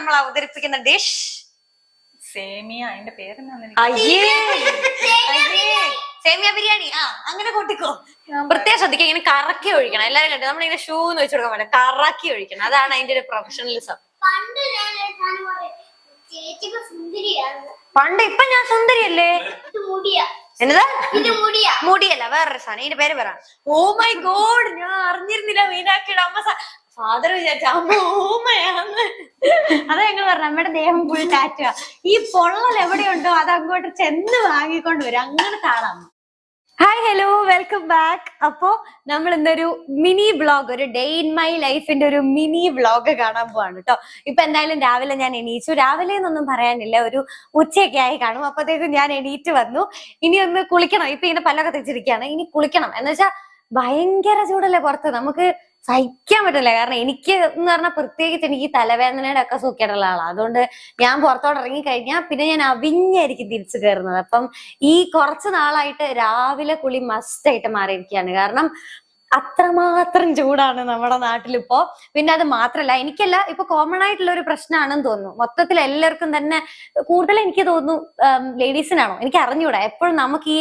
നമ്മൾ അവതരിപ്പിക്കുന്ന ഡിഷ് സേമിയ. അതിന്റെ പേരെന്താ? സേമിയ ബിരിയാണി. അങ്ങനെ കൂട്ടിക്കോ. പ്രത്യേകം ശ്രദ്ധിക്കുക, ഇങ്ങനെ കറക്കി ഒഴിക്കണം. എല്ലാരും കണ്ടു നമ്മളിങ്ങനെ ഷൂ എന്ന് വെച്ച് കൊടുക്കാൻ പറ്റില്ല, കറക്കി ഒഴിക്കണം. അതാണ് അതിന്റെ ഒരു പ്രൊഫഷണലിസം. പണ്ട് ഇപ്പൊ ഞാൻ സുന്ദരിയല്ലേ? എന്നതാ? മുടിയല്ല, വേറൊരു സാധനം. ഇതിന്റെ പേര് പറ. ഓ മൈ ഗോഡ്, ഞാൻ അറിഞ്ഞിരുന്നില്ല മീനാക്കിയുടെ അമ്മ. ഫാദർ വിചാരിച്ച അമ്മ ഓമയാന്ന്. അതാ ഞങ്ങൾ പറഞ്ഞു, നമ്മുടെ ദേഹം ഫുൾ ടാറ്റുക. ഈ പൊള്ളൽ എവിടെയുണ്ടോ അത് അങ്ങോട്ട് ചെന്ന് വാങ്ങിക്കൊണ്ട് വരും. അങ്ങനത്തെ ആളാണ്. Hi, hello, welcome back. അപ്പോ നമ്മൾ ഇന്നൊരു മിനി വ്ളോഗ്, ഒരു ഡേ ഇൻ മൈ ലൈഫിന്റെ ഒരു മിനി വ്ളോഗ് കാണാൻ പോവാണ് കേട്ടോ. ഇപ്പൊ എന്തായാലും രാവിലെ ഞാൻ എണീച്ചു. രാവിലെ എന്നൊന്നും പറയാനില്ല, ഒരു ഉച്ചയൊക്കെ ആയി കാണും. അപ്പത്തേക്കും ഞാൻ എണീറ്റ് വന്നു. ഇനി ഒന്ന് കുളിക്കണം. ഇപ്പൊ ഇങ്ങനെ പല്ലൊക്കെ തെച്ചിരിക്കുകയാണ്. ഇനി കുളിക്കണം. എന്ന് വെച്ചാൽ ഭയങ്കര ചൂടല്ലേ പുറത്ത്, നമുക്ക് സഹിക്കാൻ പറ്റില്ല. കാരണം എനിക്ക് എന്ന് പറഞ്ഞാൽ പ്രത്യേകിച്ച് എനിക്ക് തലവേദനയുടെ ഒക്കെ സൂക്കേടുള്ള ആളാണ്. അതുകൊണ്ട് ഞാൻ പുറത്തോട്ട് ഇറങ്ങി കഴിഞ്ഞാൽ പിന്നെ ഞാൻ അവിഞ്ഞായിരിക്കും തിരിച്ചു കയറുന്നത്. അപ്പം ഈ കുറച്ച് നാളായിട്ട് രാവിലെ കുളി മസ്റ്റ് ആയിട്ട് മാറിയിരിക്കുകയാണ്. കാരണം അത്രമാത്രം ചൂടാണ് നമ്മുടെ നാട്ടിലിപ്പോ. പിന്നെ അത് മാത്രല്ല, എനിക്കല്ല, ഇപ്പൊ കോമൺ ആയിട്ടുള്ള ഒരു പ്രശ്നമാണെന്ന് തോന്നുന്നു. മൊത്തത്തിൽ എല്ലാവർക്കും തന്നെ, കൂടുതൽ എനിക്ക് തോന്നുന്നു ലേഡീസിനാണോ എനിക്ക് അറിഞ്ഞൂടാ. എപ്പോഴും നമുക്ക് ഈ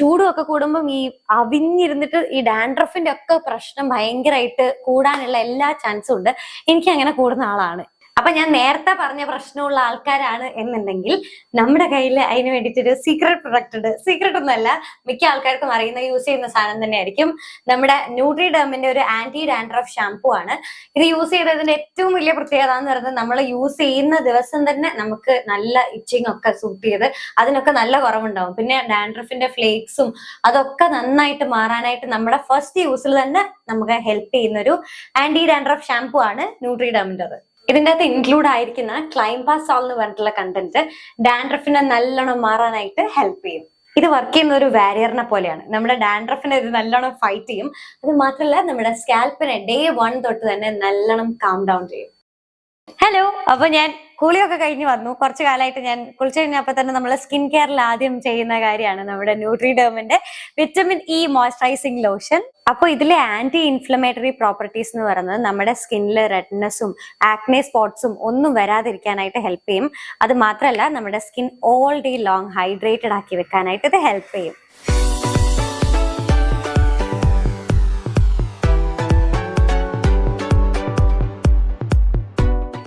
ചൂടും ഒക്കെ കൂടുമ്പം ഈ അവിഞ്ഞിരുന്നിട്ട് ഈ ഡാൻഡ്രഫിന്റെ ഒക്കെ പ്രശ്നം ഭയങ്കരമായിട്ട് കൂടാനുള്ള എല്ലാ ചാൻസും ഉണ്ട്. എനിക്ക് അങ്ങനെ കൂടുന്ന ആളാണ്. അപ്പൊ ഞാൻ നേരത്തെ പറഞ്ഞ പ്രശ്നമുള്ള ആൾക്കാരാണ് എന്നുണ്ടെങ്കിൽ നമ്മുടെ കയ്യിൽ അതിന് വേണ്ടിയിട്ടൊരു സീക്രട്ട് പ്രൊഡക്റ്റ് ഉണ്ട്. സീക്രട്ട് ഒന്നുമല്ല, മിക്ക ആൾക്കാർക്കും അറിയുന്ന യൂസ് ചെയ്യുന്ന സാധനം തന്നെയായിരിക്കും. നമ്മുടെ ന്യൂട്രിഡെർമിന്റെ ഒരു ആന്റി ഡാൻഡ്രഫ് ഷാംപൂ ആണ്. ഇത് യൂസ് ചെയ്തതിന്റെ ഏറ്റവും വലിയ പ്രത്യേകത എന്ന് പറയുന്നത്, നമ്മൾ യൂസ് ചെയ്യുന്ന ദിവസം തന്നെ നമുക്ക് നല്ല ഇച്ചിങ് ഒക്കെ സൂട്ട് ചെയ്ത് അതിനൊക്കെ നല്ല കുറവുണ്ടാവും. പിന്നെ ഡാൻഡ്രഫിന്റെ ഫ്ലേക്സും അതൊക്കെ നന്നായിട്ട് മാറാനായിട്ട് നമ്മുടെ ഫസ്റ്റ് യൂസിൽ തന്നെ നമുക്ക് ഹെൽപ്പ് ചെയ്യുന്ന ഒരു ആന്റി ഡാൻഡ്രഫ് ഷാംപൂ ആണ് ന്യൂട്രിഡെർമിൻ്റെത്. ഇതിൻ്റെ അകത്ത് ഇൻക്ലൂഡ് ആയിരിക്കുന്ന ക്ലൈംബാസോൾ എന്ന് പറഞ്ഞിട്ടുള്ള കണ്ടന്റ് ഡാൻഡ്രഫിനെ നല്ലോണം മാറാനായിട്ട് ഹെൽപ്പ് ചെയ്യും. ഇത് വർക്ക് ചെയ്യുന്ന ഒരു വാരിയറിനെ പോലെയാണ്. നമ്മുടെ ഡാൻഡ്രഫിനെ ഇത് നല്ലോണം ഫൈറ്റ് ചെയ്യും. അത് മാത്രമല്ല, നമ്മുടെ സ്കാൽപ്പിനെ ഡേ 1 തൊട്ട് തന്നെ നല്ലോണം കാം ഡൗൺ ചെയ്യും. ഹലോ, അപ്പൊ ഞാൻ കുളിയൊക്കെ കഴിഞ്ഞ് വന്നു. കുറച്ചു കാലമായിട്ട് ഞാൻ കുളിച്ചു കഴിഞ്ഞപ്പോൾ തന്നെ നമ്മൾ സ്കിൻ കെയറിൽ ആദ്യം ചെയ്യുന്ന കാര്യമാണ് നമ്മുടെ ന്യൂട്രിഡെർമിന്റെ വിറ്റമിൻ ഇ മോയ്സ്ചറൈസിങ് ലോഷൻ. അപ്പൊ ഇതിലെ ആന്റി ഇൻഫ്ലമേറ്ററി പ്രോപ്പർട്ടീസ് എന്ന് പറയുന്നത് നമ്മുടെ സ്കിന്നിലെ റെഡ്നെസ്സും ആക്നെ സ്പോട്ട്സും ഒന്നും വരാതിരിക്കാനായിട്ട് ഹെൽപ്പ് ചെയ്യും. അത് മാത്രമല്ല, നമ്മുടെ skin all day long hydrated ആക്കി വെക്കാനായിട്ട് ഇത് ഹെൽപ്പ് ചെയ്യും.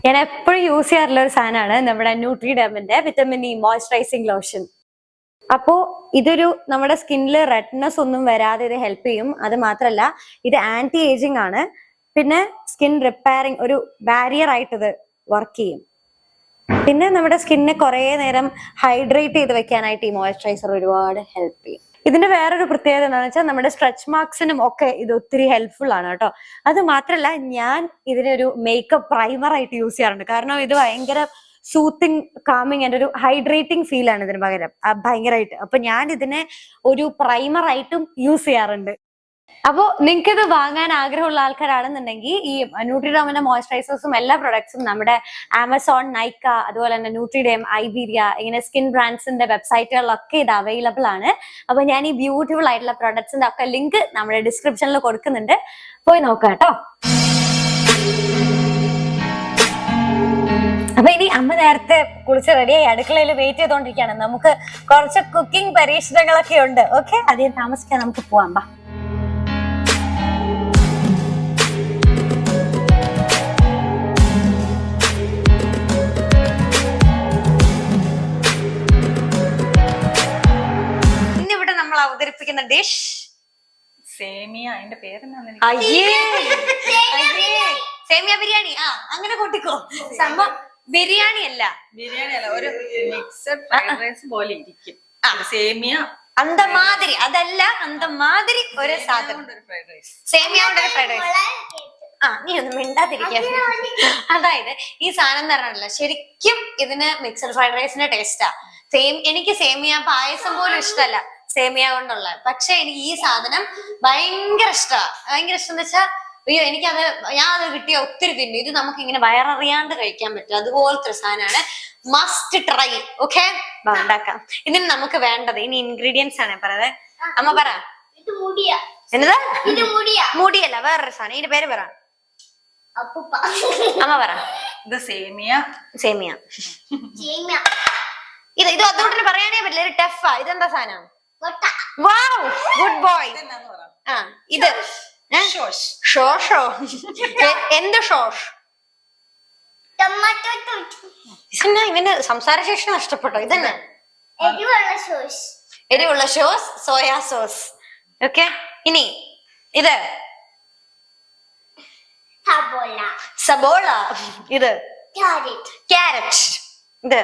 ഞാൻ എപ്പോഴും യൂസ് ചെയ്യാറുള്ള ഒരു സാധനമാണ് നമ്മുടെ ന്യൂട്രിഡെർമിന്റെ വിറ്റമിൻ ഇ മോയ്സ്ചറൈസിങ് ലോഷൻ. അപ്പോ ഇതൊരു നമ്മുടെ സ്കിന്നിൽ റെഡ്നെസ് ഒന്നും വരാതെ ഇത് ഹെൽപ്പ് ചെയ്യും. അത് മാത്രല്ല, ഇത് ആന്റി ഏജിങ് ആണ്. പിന്നെ സ്കിൻ റിപ്പയറിങ് ഒരു ബാരിയർ ആയിട്ട് ഇത് വർക്ക് ചെയ്യും. പിന്നെ നമ്മുടെ സ്കിന്നിനെ കുറെ നേരം ഹൈഡ്രേറ്റ് ചെയ്ത് വെക്കാനായിട്ട് ഈ മോയ്സ്ചറൈസർ ഒരുപാട് ഹെൽപ്പ് ചെയ്യും. ഇതിന്റെ വേറൊരു പ്രത്യേകത എന്താണെന്ന് വെച്ചാൽ, നമ്മുടെ സ്ട്രെച്ച് മാർക്സിനും ഒക്കെ ഇത് ഒത്തിരി ഹെൽപ്ഫുൾ ആണ് കേട്ടോ. അത് മാത്രല്ല, ഞാൻ ഇതിനൊരു മേക്കപ്പ് പ്രൈമർ ആയിട്ട് യൂസ് ചെയ്യാറുണ്ട്. കാരണം ഇത് ഭയങ്കര സൂത്തിങ്, കാമിങ് ആൻഡ് ഒരു ഹൈഡ്രേറ്റിംഗ് ഫീൽ ആണ് ഇതിന് പകരം ഭയങ്കരമായിട്ട്. അപ്പൊ ഞാൻ ഇതിനെ ഒരു പ്രൈമർ ആയിട്ടും യൂസ് ചെയ്യാറുണ്ട്. അപ്പോ നിങ്ങൾക്ക് ഇത് വാങ്ങാൻ ആഗ്രഹമുള്ള ആൾക്കാരാണെന്നുണ്ടെങ്കിൽ ഈ ന്യൂട്രിഡെർമിന്റെ മോയ്സ്ചറൈസേഴ്സും എല്ലാ പ്രൊഡക്ട്സും നമ്മുടെ ആമസോൺ, നൈക്ക, അതുപോലെ തന്നെ ന്യൂട്രിഡെം, ഐബീരിയ, ഇങ്ങനെ സ്കിൻ ബ്രാൻഡ്സിന്റെ വെബ്സൈറ്റുകളിലൊക്കെ ഇത് അവൈലബിൾ ആണ്. അപ്പൊ ഞാൻ ഈ ബ്യൂട്ടിഫുൾ ആയിട്ടുള്ള പ്രൊഡക്ട്സിന്റെ ഒക്കെ ലിങ്ക് നമ്മുടെ ഡിസ്ക്രിപ്ഷനിൽ കൊടുക്കുന്നുണ്ട്, പോയി നോക്കാം കേട്ടോ. അപ്പൊ ഇനി അമ്മ നേരത്തെ കുളിച്ച് റെഡിയായി അടുക്കളയിൽ വെയിറ്റ് ചെയ്തോണ്ടിരിക്കുകയാണ്. നമുക്ക് കുറച്ച് കുക്കിംഗ് പരീക്ഷണങ്ങളൊക്കെ ഉണ്ട്. ഓക്കെ, അധികം താമസിക്കാൻ നമുക്ക് പോവാം. ബാ. ഇന്നിവിടെ നമ്മൾ അവതരിപ്പിക്കുന്ന ഡിഷ് സേമിയ. അതിന്റെ പേരെന്താ? സേമിയ ബിരിയാണി. അങ്ങനെ കൂട്ടിക്കോ. സംഭവം ബിരിയാണി അല്ല, ഒരു മിക്സഡ് ഫ്രൈഡ് റൈസ് പോലെ ഇരിക്കും. സേമിയ അന്തമാതിരി, അതല്ല, അന്തമാതിരി ഒരു സാധനം. സേമിയ കൊണ്ട് ഒരു ഫ്രൈഡ് റൈസ്. നീ ഒന്നും മിണ്ടാതിരിക്കുക. അതായത് ഈ സാധനം എന്ന് പറഞ്ഞല്ലോ, ശരിക്കും ഇതിന് മിക്സഡ് ഫ്രൈഡ് റൈസിന്റെ ടേസ്റ്റാ. എനിക്ക് സേമിയ പായസം പോലും ഇഷ്ടമല്ല സേമിയ കൊണ്ടുള്ള. പക്ഷെ എനിക്ക് ഈ സാധനം ഭയങ്കര ഇഷ്ടമാണ്. ഭയങ്കര ഇഷ്ടം എന്ന് വെച്ചാൽ, അയ്യോ, ഞാൻ അത് കിട്ടിയ ഒത്തിരി തിന്നു. ഇത് നമുക്ക് ഇങ്ങനെ വയററിയാണ്ട് കഴിക്കാൻ പറ്റും. അതുപോലത്തെ ഒരു സാധനമാണ്. Must try. ഓക്കെ, ഉണ്ടാക്കാം. ഇതിന് നമുക്ക് വേണ്ടത് ഇനി ഇൻഗ്രീഡിയൻസ് ആണ് പറയുന്നത്. അമ്മ പറ. എന്നതാ? മുടിയല്ല, വേറൊരു സാധനം. ഇതിന്റെ പേര് പറ. അപ്പൂപ്പ. അമ്മ പറ. ഇത് സേമിയ. സേമിയ. സേമിയ. ഇത് അതുകൊണ്ട് പറയാനേ പറ്റില്ല, ഒരു ടഫാ. ഇതെന്താ സാധനം? കൊട്ട. വാവ്, ഗുഡ് ബോയ്. ഇതെന്നാന്ന് പറ. ആ ഇത് ഷോഷ്. ഷോഷോ. എന്ത് ഷോഷ്? Tomato taught. ഇതെന്നാ ഇവന് സംസാരശേഷി നഷ്ടപ്പെട്ടോ? ഇതെന്നാ? എരിവുള്ള സോസ്. എരിവുള്ള സോസ്, സോയാ സോസ്. ഓക്കെ, ഇനി ഇത് സബോള. സബോള. ഇത് ക്യാരറ്റ്. ക്യാരറ്റ്. ഇത്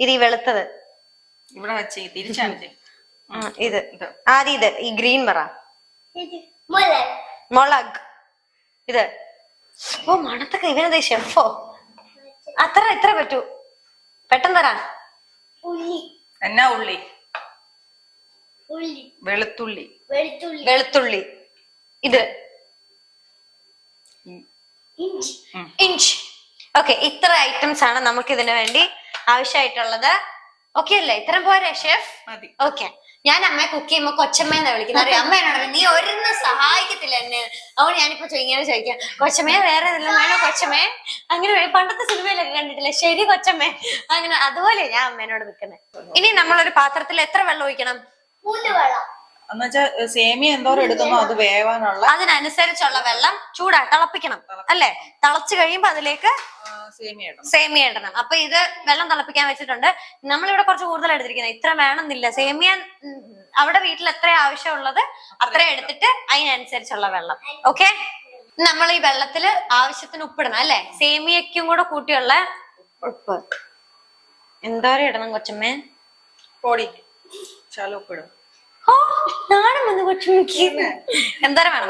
ഈ വെളുത്തത് ഇവിടെ വെച്ച് തിരിച്ചാണ്. ഇത് ആദ്യം ഇത് ഈ ഗ്രീൻ പറ. മുളക്. മുളക്. ഇത് ഓ മണത്തൊക്കെ ഇവനത് ഷെഫോ. ഇത്ര പറ്റൂ, പെട്ടെന്ന് തരാ. ഉള്ളി. എന്നാ ഉള്ളി? ഉള്ളി. വെളുത്തുള്ളി. വെളുത്തുള്ളി. വെളുത്തുള്ളി. ഇത് ഇഞ്ചി. ഇഞ്ചി. ഓക്കെ, ഇത്ര ഐറ്റംസ് ആണ് നമുക്ക് ഇതിനു വേണ്ടി ആവശ്യമായിട്ടുള്ളത്. ഓക്കെ അല്ലേ? ഇത്രയും പോരെ ഷെഫ്? മതി. ഓക്കെ, ഞാൻ അമ്മയെ കുക്ക് ചെയ്യുമ്പോ കൊച്ചമ്മേന്നാ വിളിക്കുന്നത്. അറിയാം, അമ്മ എന്നോട് നീ ഒരെണ്ണം സഹായിക്കത്തില്ല എന്നെ. അതുകൊണ്ട് ഞാനിപ്പോ ഇങ്ങനെ ചോദിക്കാം, കൊച്ചമ്മേ വേറെ എന്തെല്ലാം വേണോ കൊച്ചമ്മേ? അങ്ങനെ പണ്ടത്തെ സിനിമയിലൊക്കെ കണ്ടിട്ടില്ലേ, ശരി കൊച്ചമ്മേ, അങ്ങനെ അതുപോലെ ഞാൻ അമ്മേനോട് നിൽക്കുന്നത്. ഇനി നമ്മളൊരു പാത്രത്തിൽ എത്ര വെള്ളം ഒഴിക്കണം? 3 വെള്ളം. എന്നുവെച്ചാ സേമിയ എന്തോരം എടുക്കുന്നോ അത് വേവാനുള്ള അതിനനുസരിച്ചുള്ള വെള്ളം തിളപ്പിക്കണം അല്ലെ? തിളച്ചു കഴിയുമ്പോ അതിലേക്ക് സേമിയ ഇടണം. അപ്പൊ ഇത് വെള്ളം തിളപ്പിക്കാൻ വെച്ചിട്ടുണ്ട്. നമ്മളിവിടെ കുറച്ച് കൂടുതൽ എടുത്തിരിക്കുന്നത്, ഇത്ര വേണമെന്നില്ല. സേമിയ അവിടെ വീട്ടിൽ എത്ര ആവശ്യമുള്ളത് അത്ര എടുത്തിട്ട് അതിനനുസരിച്ചുള്ള വെള്ളം. ഓക്കെ, നമ്മൾ ഈ വെള്ളത്തില് ആവശ്യത്തിന് ഉപ്പിടണം അല്ലെ? സേമിയക്കും കൂടെ കൂട്ടിയുള്ള ഉപ്പ് എന്തോരം ഇടണം കൊച്ചമ്മേ? പൊടി ശാലം ഉപ്പിടും. ഓ നാണം വന്നു കൊച്ചമ്മക്ക്. എന്തോരം വേണം?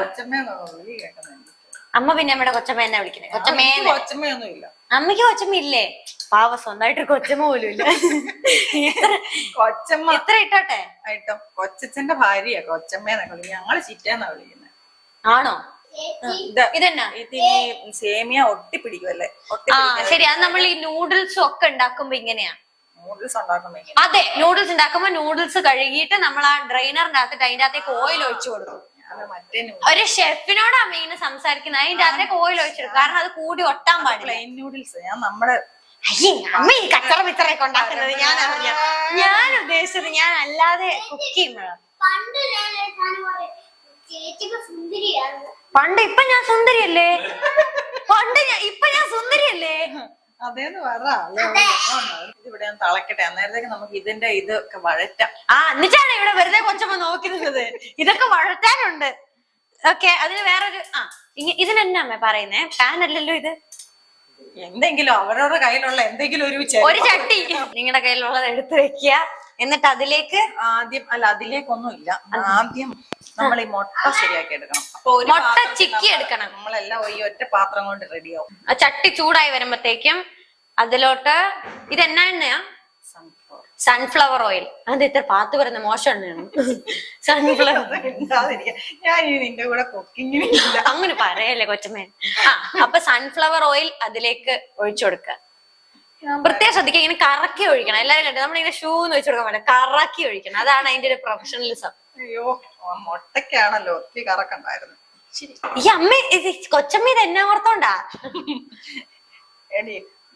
അമ്മ പിന്നെ അമ്മയുടെ കൊച്ചമ്മ എന്നെ വിളിക്കണേ കൊച്ചമ്മേ. കൊച്ചമ്മയൊന്നും ഇല്ല അമ്മയ്ക്ക് കൊച്ചമ്മ ഇല്ലേ? പാവ, സ്വന്തമായിട്ട് കൊച്ചമ്മ പോലും ഇല്ല. കൊച്ചമ്മ എത്ര ഇട്ടോട്ടെ? ആയിട്ടോ കൊച്ചച്ഛന്റെ ഭാര്യ കൊച്ചമ്മേന്നൊക്കെ വിളിക്കും. ഞങ്ങള് ചിറ്റേന്നാ വിളിക്കുന്നത്. ആണോ? ഇതെന്നാ? ഇതിനി സേമിയ ഒട്ടിപ്പിടിക്കുമല്ലേ? ആ ശരി, അത് നമ്മൾ ഈ നൂഡിൽസും ഒക്കെ ഉണ്ടാക്കുമ്പോ ഇങ്ങനെയാ. നൂഡിൽസ് ഉണ്ടാക്കുമ്പോ അതെ, നൂഡിൽസ് ഉണ്ടാക്കുമ്പോ നൂഡിൽസ് കഴുകിയിട്ട് നമ്മൾ ആ ഡ്രൈനറിന്റെ അകത്തിട്ട് അതിന്റെ അകത്തേക്ക് ഓയിൽ ഒഴിച്ചു കൊടുക്കും. മറ്റേ ഒരു ഷെഫിനോട് അമ്മ ഇങ്ങനെ സംസാരിക്കുന്നത്. അതിന്റെ അകത്തേക്ക് ഓയിൽ ഒഴിച്ചെടുക്കും, കാരണം അത് കൂടി ഒട്ടാൻ പാടില്ല. പ്ലെയിൻ നൂഡിൽസ് ഞാൻ നമ്മുടെ അമ്മ ഈ കച്ചറ പിച്ചറൊക്കെ ഉണ്ടാക്കുന്നത് ഞാൻ ഉദ്ദേശിച്ചത് ഞാൻ അല്ലാതെ കുക്ക് ചെയ്യുമ്പോഴാണ്. പണ്ട് ഇപ്പൊ ഞാൻ സുന്ദരിയല്ലേ? ഇപ്പൊ ഞാൻ സുന്ദരിയല്ലേ? അതേന്ന് പറ. ഇതിവിടെ ഞാൻ തിളക്കട്ടെ, അന്നേരത്തേക്ക് നമുക്ക് ഇതിന്റെ ഇതൊക്കെ വഴറ്റാം. എന്നിട്ടാണ് ഇവിടെ വെറുതെ കൊച്ചമ്മ നോക്കി നിന്നത്. ഇതൊക്കെ വഴറ്റാനുണ്ട്. ഓക്കെ, അതിന് വേറൊരു ഇതിനെന്നാ അമ്മ പറയുന്നേ? പാൻ അല്ലല്ലോ ഇത്. എന്തെങ്കിലും അവരവരുടെ കയ്യിലുള്ള എന്തെങ്കിലും ഒരു ചട്ടി നിങ്ങളുടെ കയ്യിലുള്ളത് എടുത്തു വെക്കുക. എന്നിട്ട് അതിലേക്ക് അതിലേക്കൊന്നും ഇല്ല. ആദ്യം നമ്മൾ ഈ മുട്ട ശരിയാക്കി എടുക്കണം. മുട്ട ചിക്കി എടുക്കണം. നമ്മളെല്ലാം ഈ ഒറ്റ പാത്രം കൊണ്ട് റെഡിയാവും. ആ ചട്ടി ചൂടായി വരുമ്പത്തേക്കും അതിലോട്ട് ഇതെന്നാ എണ്ണയാ? Sunflower oil. അത് ഇത്ര പാത്ത് വരുന്ന മോശം എണ്ണയാണ് സൺഫ്ലവർ. ഞാൻ നിന്റെ കൂടെ കുക്കിങ്ങിന് അങ്ങനെ പറയല്ലേ കൊച്ചമ്മേ. അപ്പൊ സൺഫ്ലവർ ഓയിൽ അതിലേക്ക് ഒഴിച്ചു കൊടുക്കുക. പ്രത്യേകം ശ്രദ്ധിക്കുക, ഇങ്ങനെ കറക്കി ഒഴിക്കണം. എല്ലാവരും കണ്ടു നമ്മളിങ്ങനെ ഷൂ എന്ന് വെച്ച് കൊടുക്കാൻ പറ്റില്ല, കറക്കി ഒഴിക്കണം. അതാണ് അതിന്റെ ഒരു പ്രൊഫഷണലിസം. അയ്യോ, മുട്ടക്കാണല്ലോ ഒത്തിരി കറക്കണ്ടായിരുന്നു. ഈ അമ്മ കൊച്ചമ്മ ഇത് എന്നെ ഓർത്തോണ്ടാ. എടി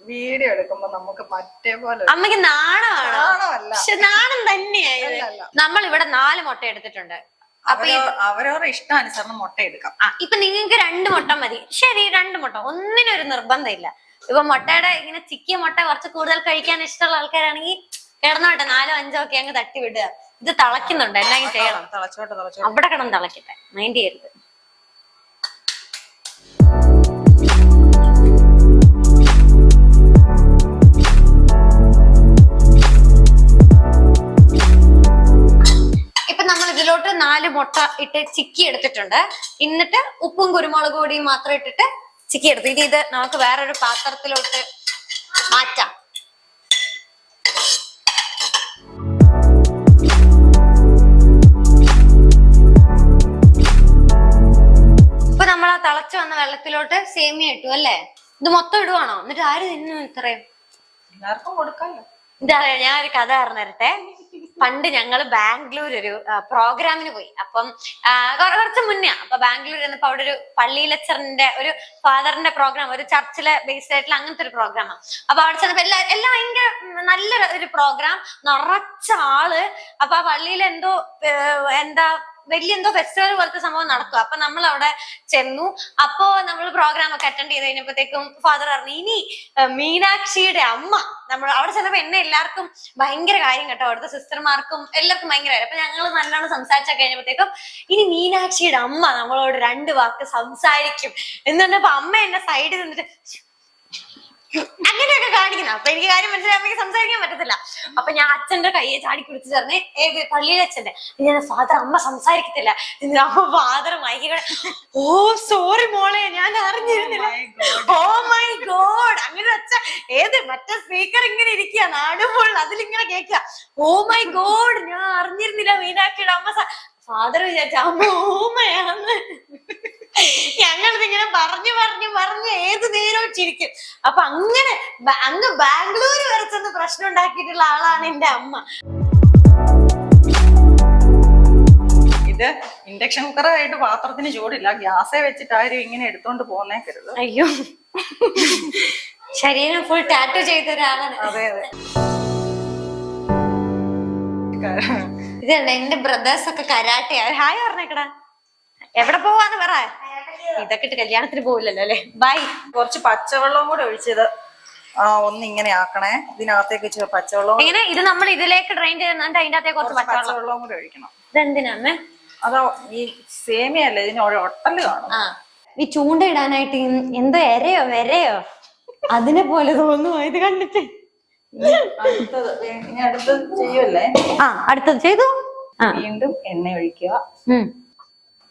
വീഡിയോ എടുക്കുമ്പോ നമുക്ക് മറ്റേ പോലെ അമ്മക്ക് നാണമാണോ? പക്ഷെ നാണം തന്നെയായത്. നമ്മൾ ഇവിടെ 4 മുട്ട എടുത്തിട്ടുണ്ട്. അപ്പൊ അവരവരുടെ ഇഷ്ടാനുസരണം മുട്ട എടുക്കാം. ഇപ്പൊ നിങ്ങൾക്ക് 2 മുട്ട മതി. ശരി, 2 മുട്ട, ഒന്നിനൊരു നിർബന്ധം ഇല്ല. ഇപ്പൊ മുട്ടയുടെ ഇങ്ങനെ ചിക്കിയ മുട്ട കുറച്ച് കൂടുതൽ കഴിക്കാൻ ഇഷ്ടമുള്ള ആൾക്കാരാണെങ്കിൽ കിടന്നോട്ടെ, 4ഓ 5ഓ ഒക്കെ അങ്ങ് തട്ടി വിടുക. ഇത് തിളയ്ക്കുന്നുണ്ട്, എല്ലാം ചെയ്യണം. അവിടെ കിടന്ന് തിളക്കട്ടെ, മൈൻഡ് ചെയ്യരുത്. ഇപ്പൊ നമ്മൾ ഇതിലോട്ട് 4 മുട്ട ഇട്ട് ചിക്കി എടുത്തിട്ടുണ്ട്. എന്നിട്ട് ഉപ്പും കുരുമുളക് പൊടിയും മാത്രം ഇട്ടിട്ട് ചിക്കി എടുത്തു. ഇത് നമുക്ക് വേറൊരു പാത്രത്തിലോട്ട് മാറ്റാം. ഇപ്പൊ നമ്മൾ ആ തിളച്ചു വന്ന വെള്ളത്തിലോട്ട് സേമിയ ഇട്ടു അല്ലേ? ഇത് മൊത്തം ഇടുവാണോ? എന്നിട്ട് ആര് തിന്നു ഇത്രയും? എല്ലാവർക്കും കൊടുക്കാമല്ലോ. എന്താ പറയാ, ഞാൻ ഒരു കഥ പറഞ്ഞു തരട്ടെ. പണ്ട് ഞങ്ങള് ബാംഗ്ലൂർ ഒരു പ്രോഗ്രാമിന് പോയി. അപ്പം കുറച്ച് മുന്നേ അപ്പൊ ബാംഗ്ലൂർ ചെന്നപ്പോ അവിടെ ഒരു പള്ളി ലെക്ചറിന്റെ ഒരു ഫാദറിന്റെ പ്രോഗ്രാം, ഒരു ചർച്ചിലെ ബേസ്ഡ് ആയിട്ടുള്ള അങ്ങനത്തെ ഒരു പ്രോഗ്രാമാണ്. അപ്പൊ അവിടെ ചെന്നപ്പോ എല്ലാം ഭയങ്കര നല്ല ഒരു പ്രോഗ്രാം, നിറച്ച ആള്. അപ്പൊ ആ പള്ളിയിൽ എന്തോ വലിയ എന്തോ ഫെസ്റ്റിവൽ പോലത്തെ സംഭവം നടക്കും. അപ്പൊ നമ്മൾ അവിടെ ചെന്നു. അപ്പോ നമ്മൾ പ്രോഗ്രാം ഒക്കെ അറ്റൻഡ് ചെയ്ത് കഴിഞ്ഞപ്പോഴത്തേക്കും ഫാദർ പറഞ്ഞു, ഇനി മീനാക്ഷിയുടെ അമ്മ. നമ്മൾ അവിടെ ചെന്നപ്പോ എന്നെ എല്ലാവർക്കും ഭയങ്കര കാര്യം കേട്ടോ, അവിടുത്തെ സിസ്റ്റർമാർക്കും എല്ലാവർക്കും ഭയങ്കര കാര്യം. അപ്പൊ ഞങ്ങൾ നല്ലോണം സംസാരിച്ചൊക്കെ കഴിഞ്ഞപ്പോഴത്തേക്കും ഇനി മീനാക്ഷിയുടെ അമ്മ നമ്മളോട് 2 വാക്ക് സംസാരിക്കും എന്ന് പറഞ്ഞപ്പോ അമ്മ എന്നെ സൈഡിൽ നിന്നിട്ട് അങ്ങനെയൊക്കെ കാണിക്കണം. അപ്പൊ എനിക്ക് കാര്യം മനസ്സിലായി, അമ്മയ്ക്ക് സംസാരിക്കാൻ പറ്റത്തില്ല. അപ്പൊ ഞാൻ അച്ഛന്റെ കയ്യെ ചാടി കുടിച്ച് ചേർന്ന് പള്ളിയിലെ അച്ഛന്റെ, ഞാൻ ഫാദർ അമ്മ സംസാരിക്കത്തില്ല. അപ്പൊ ഫാദർ മൈക്കിടെ, ഓ സോറി മോളെ, ഞാൻ അറിഞ്ഞിരുന്നില്ല. ഓ മൈ ഗോഡ്, അങ്ങനെ അച്ഛൻ മറ്റേ സ്പീക്കർ ഇങ്ങനെ ഇരിക്കുക നാടുമ്പോൾ അതിലിങ്ങനെ കേൾക്കുക, ഓ മൈ ഗോഡ് ഞാൻ അറിഞ്ഞിരുന്നില്ല മീനാക്ഷിയുടെ അമ്മ. ഫാദർ വിചാരിച്ച അമ്മ ഓമയാന്ന്. ഞങ്ങളിതിങ്ങനെ പറഞ്ഞു ഏത് നേരവും ചിരിക്കും. അപ്പൊ അങ്ങനെ അങ്ങ് ബാംഗ്ലൂർ വരെ ചെന്ന് പ്രശ്നം ഉണ്ടാക്കിയിട്ടുള്ള ആളാണ് എന്റെ അമ്മ. ഇത് ഇൻഡക്ഷൻ കുക്കറായിട്ട് പാത്രത്തിന് ചൂടില്ല, ഗ്യാസേ വെച്ചിട്ട് ആരും ഇങ്ങനെ എടുത്തോണ്ട് പോന്നേക്കരുത്. അയ്യോ, ശരീരം ഫുൾ ടാറ്റു ചെയ്ത ഒരാളാണ്. അതെ അതെ. ഇതല്ല എന്റെ ബ്രദേഴ്സ് ഒക്കെ കരാട്ടെ. ഹായ് പറഞ്ഞേക്കടാ, എവിടെ പോവാന്ന് പറ. ഇതൊക്കെ ഇട്ട് കല്യാണത്തിന് പോവില്ലല്ലോ അല്ലെ. ബൈ. കുറച്ച് പച്ചവെള്ളം കൂടെ ഒഴിച്ചത് ഒന്നിങ്ങനെ ആക്കണേ. ഇതിനകത്തേക്ക് വെച്ച് പച്ചവെള്ളം ഇങ്ങനെ ഇത് നമ്മൾ ഇതിലേക്ക് ഡ്രെയിൻ ചെയ്യുന്നുണ്ട്. അതിന്റെ അകത്തേക്ക് കുറച്ച് പച്ചവെള്ളം കൂടെ ഒഴിക്കണം. ഇതെന്തിനാ? അതാ ഈ സേമിയല്ലേ, ഇതിന് ഒട്ടല് കാണും. ഈ ചൂണ്ട ഇടാനായിട്ട് എന്തോ എരയോ വരയോ അതിനെ പോലെ തോന്നുന്നു ഇത് കണ്ടിട്ട്. അടുത്തത് ചെയ്യുമല്ലേ? അടുത്തത് ചെയ്തു. വീണ്ടും എണ്ണ ഒഴിക്കുക.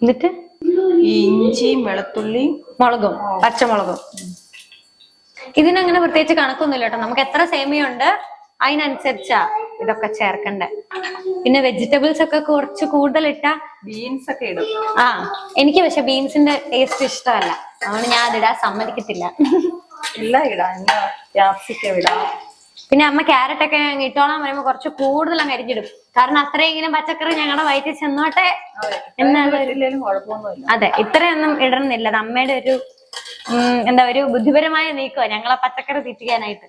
എന്നിട്ട് ഇഞ്ചിയും വെളുത്തുള്ളിയും മുളകും പച്ചമുളകും. ഇതിനങ്ങനെ പ്രത്യേകിച്ച് കണക്കൊന്നുമില്ല കേട്ടോ. നമുക്ക് എത്ര സേമിയുണ്ട് അതിനനുസരിച്ചാ ഇതൊക്കെ ചേർക്കണ്ടേ. പിന്നെ വെജിറ്റബിൾസ് ഒക്കെ കുറച്ച് കൂടുതൽ ഇട്ടാ ബീൻസ് ഒക്കെ ഇടും. എനിക്ക് പക്ഷെ ബീൻസിന്റെ ടേസ്റ്റ് ഇഷ്ടമല്ല, അതുകൊണ്ട് ഞാൻ അതിടാൻ സമ്മതിക്കത്തില്ല. ഇല്ല ഇടാം, ക്യാപ്സിക്കം ഇടാം. പിന്നെ അമ്മ ക്യാരറ്റ് ഒക്കെ ഇട്ടോളാൻ പറയുമ്പോ കുറച്ച് കൂടുതൽ അങ്ങ് അരിഞ്ഞിടും. കാരണം അത്രയെങ്കിലും പച്ചക്കറി ഞങ്ങളുടെ വയറ്റിൽ ചെന്നോട്ടെ എന്നാലും കുഴപ്പമൊന്നുമില്ല. അതെ, ഇത്രയൊന്നും ഇടണമെന്നില്ല. അത് അമ്മയുടെ ഒരു ഒരു ബുദ്ധിപരമായ നീക്കമാണ് ഞങ്ങളെ പച്ചക്കറി തീറ്റിക്കാനായിട്ട്.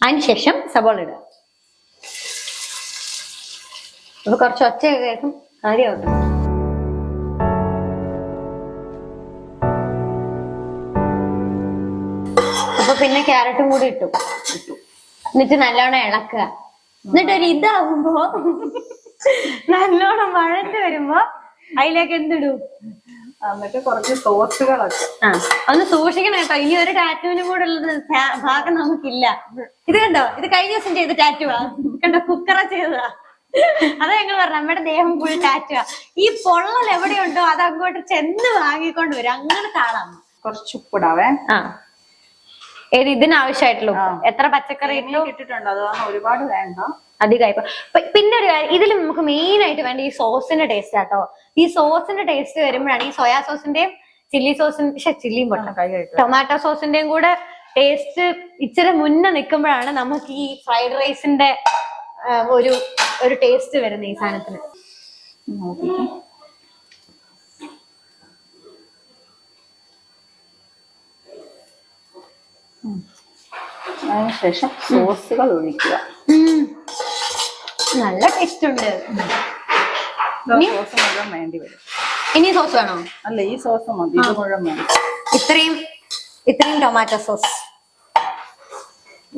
അതിനുശേഷം സബോള ഇടുക. അപ്പൊ കുറച്ച് ഒച്ചയൊക്കെ കേൾക്കും, കാര്യമാവട്ടെ. അപ്പൊ പിന്നെ ക്യാരറ്റും കൂടി ഇട്ടു. എന്നിട്ട് നല്ലോണം ഇളക്കുക. എന്നിട്ടൊരു ഇതാവുമ്പോ നല്ലോണം വഴഞ്ഞു വരുമ്പോ അതിലേക്ക് എന്തിടും? എന്നിട്ട് കുറച്ച് സോസുകളൊക്കെ. ഒന്ന് സൂക്ഷിക്കണം കേട്ടോ, ഈ ഒരു ടാറ്റുവിനും കൂടെ ഉള്ളത് ഭാഗം നമുക്കില്ല. ഇത് കണ്ടോ, ഇത് കഴിഞ്ഞ ദിവസം ചെയ്ത ടാറ്റുവാ കണ്ടോ, കുക്കറ ചെയ്തതാ. അതാ ഞങ്ങൾ പറഞ്ഞു നമ്മുടെ ദേഹം ഫുൾ ടാറ്റുവാ. ഈ പൊള്ളൽ എവിടെയുണ്ടോ അത് അങ്ങോട്ട് ചെന്ന് വാങ്ങിക്കൊണ്ട് വരും. അങ്ങനത്തെ ആളാണ്. കുറച്ച് ഉപ്പിടാവേ. ഇതിനാവശ്യമായിട്ടുള്ള എത്ര പച്ചക്കറി ഇട്ടിട്ടുണ്ട്, അതാണ് ഒരുപാട് വേണ്ട, അധികമായി. പിന്നെ ഒരു കാര്യം, ഇതിൽ നമുക്ക് മെയിൻ ആയിട്ട് വേണ്ട ഈ സോസിന്റെ ടേസ്റ്റ് ആട്ടോ. ഈ സോസിന്റെ ടേസ്റ്റ് വരുമ്പോഴാണ് ഈ സോയാ സോസിന്റെയും ചില്ലി ചില്ലിയും ടൊമാറ്റോ സോസിന്റെയും കൂടെ ടേസ്റ്റ് ഇച്ചിരി മുന്നേ നിൽക്കുമ്പോഴാണ് നമുക്ക് ഈ ഫ്രൈഡ് റൈസിന്റെ ഒരു ടേസ്റ്റ് വരുന്നത് ഈ സാധനത്തിന്. അതിനുശേഷം സോസുകൾ ഒഴിക്കുക. നല്ല ടേസ്റ്റ് ഉണ്ട്. സോസ് മുഴുവൻ വേണ്ടി വരും. ഇനി സോസ് വേണോ? അല്ല, ഈ സോസ് മതി, ഇത് മുഴുവൻ വേണം. ഇത്രയും ടൊമാറ്റോ സോസ്.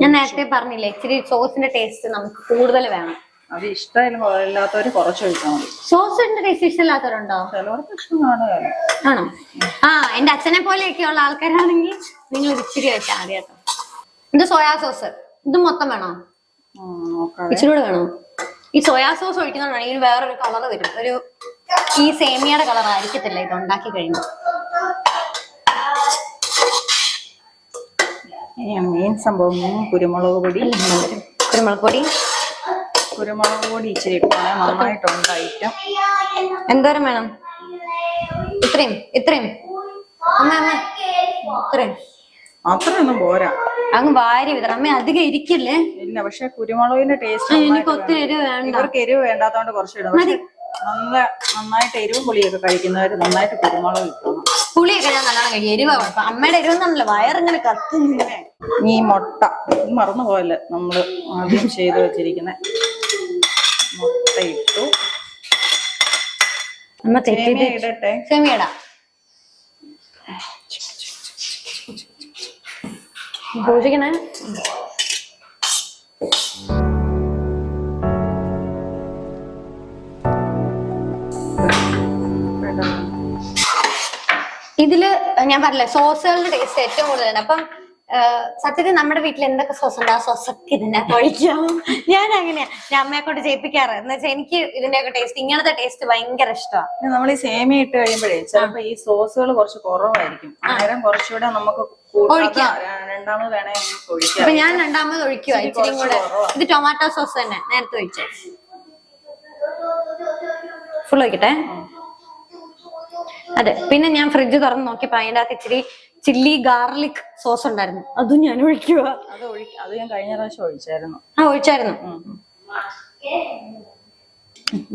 ഞാൻ നേരത്തെ പറഞ്ഞില്ലേ, ഇച്ചിരി സോസിന്റെ ടേസ്റ്റ് നമുക്ക് കൂടുതൽ വേണം. അത് ഇഷ്ടമില്ലാത്തവര് കുറച്ച് ഒഴിച്ചാൽ മതി. സോസിന്റെ ടേസ്റ്റ് ഇഷ്ടമില്ലാത്തവരുണ്ടോ? ചിലവർക്ക് ഇഷ്ടം കാണുകയല്ലോ. ആണോ? എന്റെ അച്ഛനെ പോലെയൊക്കെയുള്ള ആൾക്കാരാണെങ്കിൽ നിങ്ങൾ ഇച്ചിരി വെച്ചാൽ മതി കേട്ടോ. ഇത് സോയാ സോസ്, ഇത് മൊത്തം വേണോ? ഇച്ചിരി കൂടെ വേണോ? ഈ സോയാ സോസ് ഒഴിക്കുന്നതാണ് ഇതിന് വേറൊരു കളർ വരും. ഈ സേമിയയുടെ കളർ ആയിരിക്കത്തില്ല ഇത് ഉണ്ടാക്കി കഴിയുമ്പോൾ. മെയിൻ സംഭവം കുരുമുളക് പൊടി. കുരുമുളക് പൊടി ഇച്ചിരി ഇട്ടാണ് നന്നായിട്ടുണ്ട് ഐറ്റം. എന്തോരം വേണം? ഇത്രയും അത്രയൊന്നും പോരാ. അങ്ങ് വാരി വിതറ. അമ്മ അധികം ഇരിക്കില്ലേ? ഇല്ല, പക്ഷെ കുരുമുളകിന്റെ ടേസ്റ്റ് എനിക്ക് ഒത്തിരി എരിവ് വേണ്ട. ഇവർക്ക് എരിവ് വേണ്ടാത്തോണ്ട് കുറച്ച് ഇടും. പക്ഷെ നന്നായിട്ട് എരിവും പുളിയൊക്കെ കഴിക്കുന്നവര് നന്നായിട്ട് കുരുമുളക് കിട്ടണം. പുളിയൊക്കെ ഞാൻ നല്ലോണം കഴിക്കും. എരിവ് അമ്മയുടെ എരിവെന്നല്ല, വയറിങ്ങനെ കത്തുന്നില്ലേ. ഈ മുട്ട മറന്നു പോയല്ലേ നമ്മള് ആദ്യം ചെയ്ത് വെച്ചിരിക്കുന്ന മുട്ട ഇട്ടു. അമ്മ തെറ്റി ഇടട്ടെ. സെമിയടാ സൂക്ഷിക്കണേ. ഇതില് ഞാൻ പറഞ്ഞില്ലേ സോസുകളുടെ ടേസ്റ്റ് ഏറ്റവും കൂടുതലാണ്. അപ്പം സത്യത്തിൽ നമ്മുടെ വീട്ടിൽ എന്തൊക്കെ സോസ് ഉണ്ട് ആ സോസൊക്കെ ഇതിനകത്ത് ഒഴിക്കാം. ഞാൻ അങ്ങനെയാ ഞാൻ അമ്മയെ കൊണ്ട് ചെയ്യിപ്പിക്കാറ്. എന്ന് വെച്ചാൽ എനിക്ക് ഇതിന്റെയൊക്കെ ടേസ്റ്റ്, ഇങ്ങനത്തെ ടേസ്റ്റ് ഭയങ്കര ഇഷ്ടമാണ്. നമ്മൾ ഈ സേമിയ ഇട്ട് കഴിയുമ്പോഴേ ചിലപ്പോ ഈ സോസുകൾ കുറച്ച് കുറവായിരിക്കും. അന്നേരം കുറച്ചുകൂടെ നമുക്ക് രണ്ടാമത് വേണേ ഒഴിക്കാം. അപ്പൊ ഞാൻ രണ്ടാമത് ഒഴിക്കുക ഇച്ചിരി കൂടെ. ഇത് ടൊമാറ്റോ സോസ് തന്നെ നേരത്തെ ഒഴിച്ചേ. ഫുൾ ഒഴിക്കട്ടെ. അതെ, പിന്നെ ഞാൻ ഫ്രിഡ്ജ് തുറന്ന് നോക്കിയപ്പോ അതിന്റെ അകത്ത് ഇച്ചിരി ചില്ലി ഗാർലിക് സോസ് ഉണ്ടായിരുന്നു, അതും ഞാൻ ഒഴിക്കുക. അത് ഞാൻ കഴിഞ്ഞ പ്രാവശ്യം ഒഴിച്ചായിരുന്നു. ഒഴിച്ചായിരുന്നു.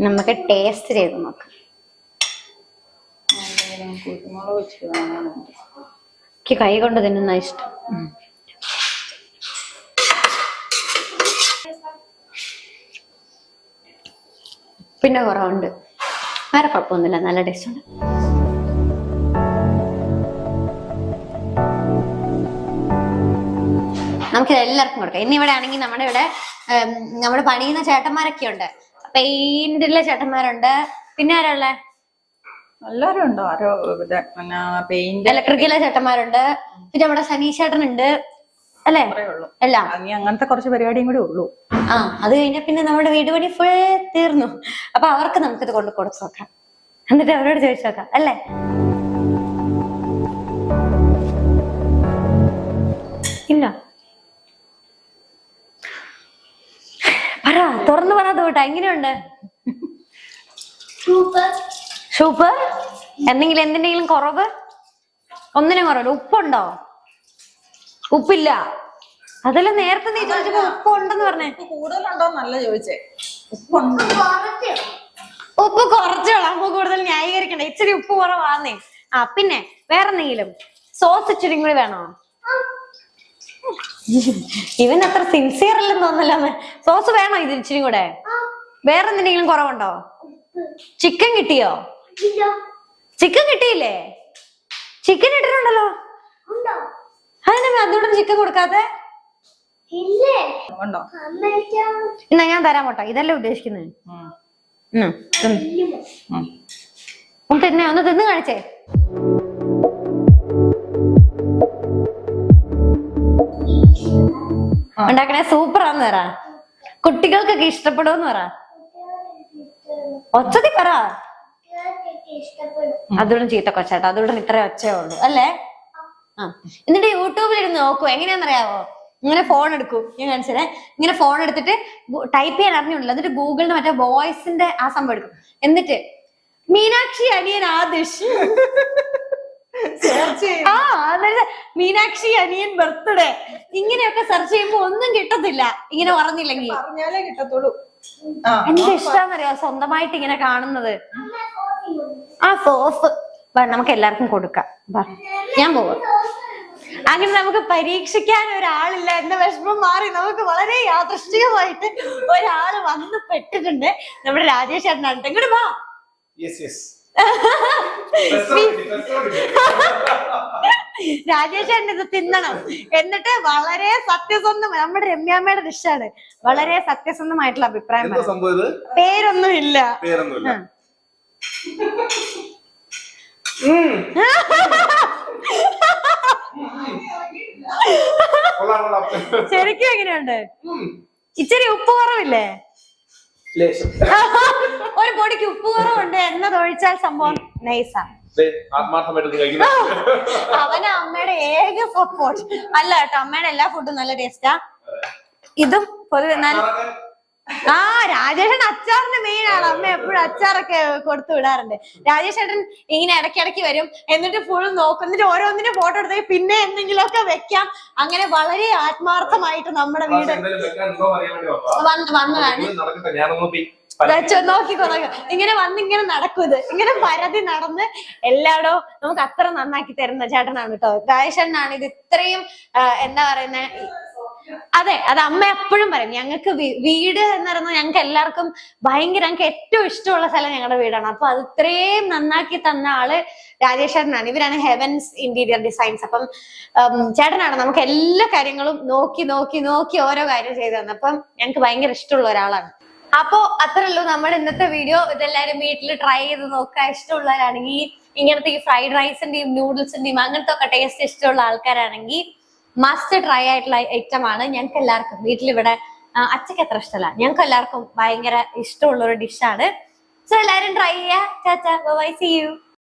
നമുക്ക് ടേസ്റ്റ് ചെയ്ത് നോക്കാം. കുരുമുളക് വെച്ച് എനിക്ക് കൈ കൊണ്ട് തിന്നുന്ന ഇഷ്ടം. പിന്നെ കുറവുണ്ട്, വേറെ കുഴപ്പമൊന്നുമില്ല, നല്ല ടേസ്റ്റ് ഉണ്ട്. നമുക്കിത് എല്ലാവർക്കും കൊടുക്കാം. ഇനി ഇവിടെ ആണെങ്കിൽ നമ്മുടെ ഇവിടെ നമ്മൾ പണിയുന്ന ചേട്ടന്മാരൊക്കെ ഉണ്ട്. പെയിന്റിലെ ചേട്ടന്മാരുണ്ട്. പിന്നെ ആരാ? എല്ലാരും ഉണ്ടോ? പെയിന്റ് ഇലക്ട്രിക്കലെ ചേട്ടന്മാരുണ്ട്. പിന്നെ നമ്മുടെ സനീഷ് ചേട്ടനുണ്ട് അല്ലേ? എല്ലാം അങ്ങനത്തെ കുറച്ച് പരിപാടിയും കൂടി ഉള്ളൂ. അത് കഴിഞ്ഞ പിന്നെ നമ്മുടെ വീട് പണി ഫുൾ തീർന്നു. അപ്പൊ അവർക്ക് നമുക്കിത് കൊണ്ട് കൊടുത്തു നോക്കാം, എന്നിട്ട് അവരോട് ചോദിച്ചു നോക്കാം അല്ലേ? ഇല്ല പറ, തുറന്നു പറയാതെ കേട്ടോ. എങ്ങനെയുണ്ട്? സൂപ്പർ. എന്തിനെങ്കിലും കുറവ്? ഒന്നിനും കുറവില്ല. ഉപ്പുണ്ടോ? ഉപ്പില്ല. അതെല്ലാം നേരത്തെ നീ ചോദിച്ചപ്പോ ഉപ്പ് ഉണ്ടെന്ന് പറഞ്ഞേ. കൂടുതലുണ്ടോ നല്ല ചോദിച്ചേ. ഉപ്പ് കുറച്ചോളാം. അമ്മ കൂടുതൽ ന്യായീകരിക്കണ്ട. ഇച്ചിരി ഉപ്പ് കുറവാന്നേ. പിന്നെ വേറെന്തെങ്കിലും സോസ് ഇച്ചിരി കൂടി വേണോ? ഇവൻ അത്ര സിൻസിയർ അല്ലെന്ന് തോന്നല്ലോ. സോസ് വേണോ ഇതിന് ഇച്ചിരി കൂടെ? വേറെ എന്തെങ്കിലും കുറവുണ്ടോ? ചിക്കൻ കിട്ടിയോ? ചിക്കൻ കിട്ടിയില്ലേ? ചിക്കൻ ഇട്ടിട്ടുണ്ടല്ലോ. അതിനെ അതുകൊണ്ട് ചിക്കൻ കൊടുക്കാതെ? എന്നാ ഞാൻ തരാൻ പോട്ടെ. ഇതല്ലേ ഉദ്ദേശിക്കുന്നത്? ഒന്ന് തിന്ന് കാണിച്ചേ. ഉണ്ടാക്കണേ സൂപ്പറാന്ന് പറ. കുട്ടികൾക്കൊക്കെ ഇഷ്ടപ്പെടുമെന്ന് പറ. ഒച്ചതി പറ. അതുകൊണ്ട് ചീത്ത കൊച്ചാട്ടോ, അതുകൊണ്ട് ഇത്ര ഒച്ചയേ ഉള്ളൂ അല്ലേ? എന്നിട്ട് യൂട്യൂബിൽ ഇരുന്ന് നോക്കൂ. എങ്ങനെയാണെന്നറിയാവോ? ഇങ്ങനെ ഫോൺ എടുക്കൂ. ഞാൻ കാണിച്ചേ. ഇങ്ങനെ ഫോൺ എടുത്തിട്ട് ടൈപ്പ് ചെയ്യാൻ അറിഞ്ഞുള്ളൂ. എന്നിട്ട് ഗൂഗിളിന് മറ്റേ വോയിസിന്റെ ആ സംഭവം എടുക്കും. എന്നിട്ട് മീനാക്ഷി അനിയൻ ആദിഷ്, മീനാക്ഷി അനിയൻ ബർത്ത്ഡേ, ഇങ്ങനെയൊക്കെ സെർച്ച് ചെയ്യുമ്പോ ഒന്നും കിട്ടത്തില്ല. ഇങ്ങനെ പറഞ്ഞില്ലെങ്കിൽ പറഞ്ഞാലേ കിട്ടത്തുള്ളൂ. എനിക്ക് ഇഷ്ടമാണെന്നറിയാം സ്വന്തമായിട്ട് ഇങ്ങനെ കാണുന്നത്. സോസ് നമുക്ക് എല്ലാവർക്കും കൊടുക്കാം. ഞാൻ പോവാം. അങ്ങനെ നമുക്ക് പരീക്ഷിക്കാൻ ഒരാളില്ല എന്ന വിഷമം മാറി നമുക്ക് വളരെ യാദൃശ്ചികമായിട്ട് ഒരാള് വന്ന് പെട്ടിട്ടുണ്ട്. നമ്മുടെ രാജേഷ് ചേട്ടനായിട്ട്. ഇങ്ങോട്ട് വാ. രാജേഷ് ചേട്ടൻ ഇത് തിന്നണം. എന്നിട്ട് വളരെ സത്യസന്ധം, നമ്മുടെ രമ്യാമ്മയുടെ ഡിഷാണ്, വളരെ സത്യസന്ധമായിട്ടുള്ള അഭിപ്രായം. പേരൊന്നും ഇല്ല. ശരിക്കും എങ്ങനെയുണ്ട്? ഇച്ചിരി ഉപ്പ് കുറവില്ലേ? ഒരു പൊടിക്ക് ഉപ്പ് കുറവുണ്ട് എന്നതൊഴിച്ചാൽ സംഭവം നൈസാ. അവന് അമ്മയുടെ ഏക സപ്പോർട്ട്. അല്ല കേട്ടോ, അമ്മയുടെ എല്ലാ ഫുഡും നല്ല ടേസ്റ്റാ. ഇതും പൊതുവെ ആ രാജേഷൻ അച്ചാറിന്റെ മെയിൻ ആണ്. അമ്മ എപ്പോഴും അച്ചാറൊക്കെ കൊടുത്തു വിടാറുണ്ട്. രാജേഷ് ചേട്ടൻ ഇങ്ങനെ ഇടയ്ക്കിടയ്ക്ക് വരും, എന്നിട്ട് ഫുൾ നോക്കും, എന്നിട്ട് ഓരോന്നിനും ഫോട്ടോ എടുത്ത് പിന്നെ എന്തെങ്കിലുമൊക്കെ വെക്കാം. അങ്ങനെ വളരെ ആത്മാർത്ഥമായിട്ട് നമ്മുടെ വീട് വന്നതാണ്. നോക്കിക്കോ ഇങ്ങനെ വന്നിങ്ങനെ നടക്കും, ഇത് ഇങ്ങനെ പരതി നടന്ന് എല്ലായിടവും നമുക്ക് അത്ര നന്നാക്കി തരുന്ന ചേട്ടനാണ് കേട്ടോ. രാജേഷ് ചേട്ടനാണ് ഇത് ഇത്രയും എന്താ പറയുന്നത്. അതെ, അത് അമ്മ എപ്പോഴും പറയും. ഞങ്ങൾക്ക് വീട് എന്ന് പറയുന്നത് ഞങ്ങൾക്ക് എല്ലാവർക്കും ഭയങ്കര, ഞങ്ങൾക്ക് ഏറ്റവും ഇഷ്ടമുള്ള സ്ഥലം ഞങ്ങളുടെ വീടാണ്. അപ്പൊ അത് ഇത്രയും നന്നാക്കി തന്ന ആള് രാജേഷ് ചേട്ടനാണ്. ഇവരാണ് ഹെവൻസ് ഇന്റീരിയർ ഡിസൈൻസ്. അപ്പം ചേട്ടനാണ് നമുക്ക് എല്ലാ കാര്യങ്ങളും നോക്കി നോക്കി നോക്കി ഓരോ കാര്യം ചെയ്തു തന്നെ. അപ്പം ഞങ്ങൾക്ക് ഭയങ്കര ഇഷ്ടമുള്ള ഒരാളാണ്. അപ്പോ അത്രേ ഉള്ളൂ നമ്മുടെ ഇന്നത്തെ വീഡിയോ. ഇതെല്ലാരും വീട്ടിൽ ട്രൈ ചെയ്ത് നോക്കുക. ഇഷ്ടമുള്ളവരാണെങ്കിൽ ഇങ്ങനത്തെ ഈ ഫ്രൈഡ് റൈസിന്റെയും നൂഡിൽസിന്റെയും അങ്ങനത്തെ ഒക്കെ ടേസ്റ്റ് ഇഷ്ടമുള്ള ആൾക്കാരാണെങ്കിൽ മസ്റ്റ് ട്രൈ ആയിട്ടുള്ള ഐറ്റം ആണ്. ഞങ്ങൾക്ക് എല്ലാവർക്കും വീട്ടിലിവിടെ അച്ഛക്ക് അത്ര ഇഷ്ടമല്ല, ഞങ്ങൾക്ക് എല്ലാവർക്കും ഭയങ്കര ഇഷ്ടമുള്ള ഒരു ഡിഷാണ്. സോ എല്ലാരും ട്രൈ ചെയ്യാ. Tata, bye, see U.